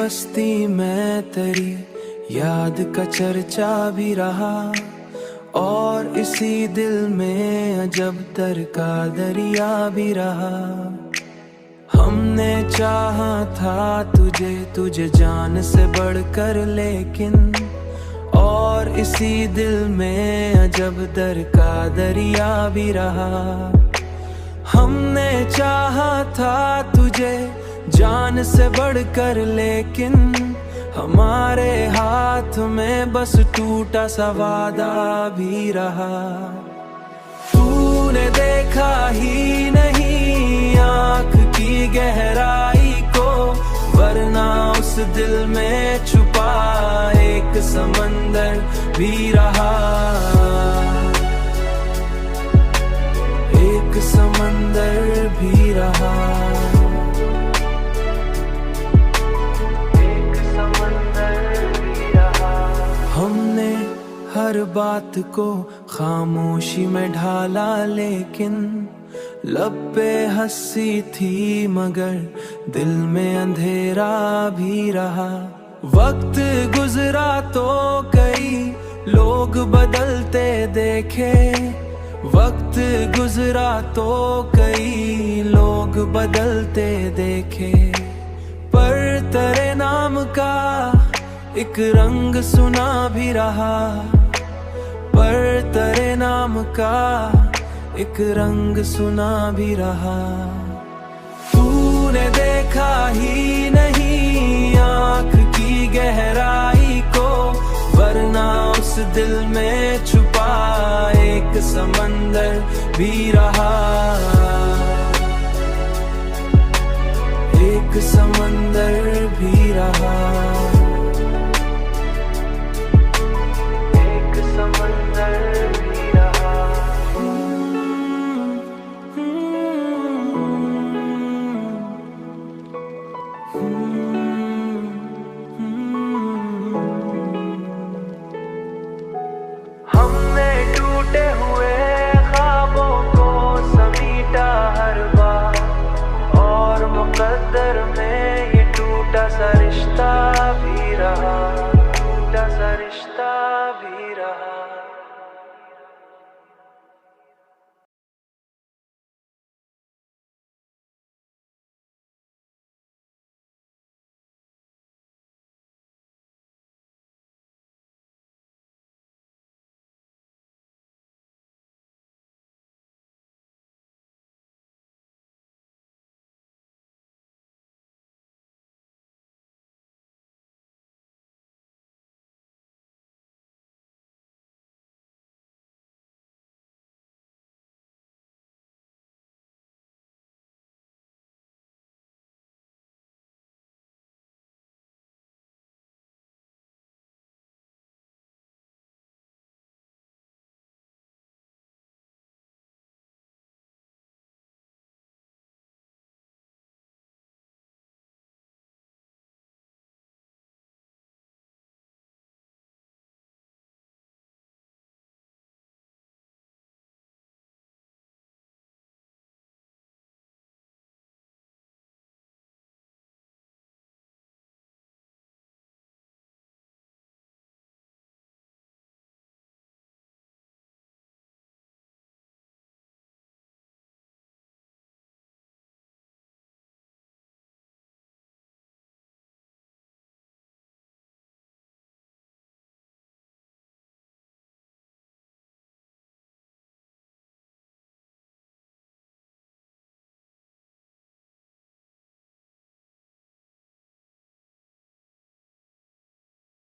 बस्ती में तेरी याद का चर्चा भी रहा, और इसी दिल में अजब तर का दरिया भी रहा। हमने चाहा था तुझे जान से बढ़कर, लेकिन और इसी दिल में अजब दर का दरिया भी रहा। हमने चाहा था तुझे जान से बढ़कर, लेकिन हमारे हाथ में बस टूटा सा वादा भी रहा। तूने देखा ही नहीं आँख की गहराई को, वरना उस दिल में छुपा एक समंदर भी रहा। एक समंदर भी रहा। एक समंदर भी रहा। हमने हर बात को खामोशी में ढाला, लेकिन लब पे हंसी थी मगर दिल में अंधेरा भी रहा। वक्त गुजरा तो कई लोग बदलते देखे, वक्त गुजरा तो कई लोग बदलते देखे, पर तेरे नाम का एक रंग सुना भी रहा। पर तेरे नाम का एक रंग सुना भी रहा। तूने देखा ही नहीं आँख की गहराई को, वरना उस दिल में छुपा एक समंदर भी रहा। एक समंदर भी रहा। हमने टूटे हुए ख्वाबों को समीटा हर बार, और मुकद्दर में ये टूटा सा रिश्ता भी रहा। टूटा सा रिश्ता भी रहा।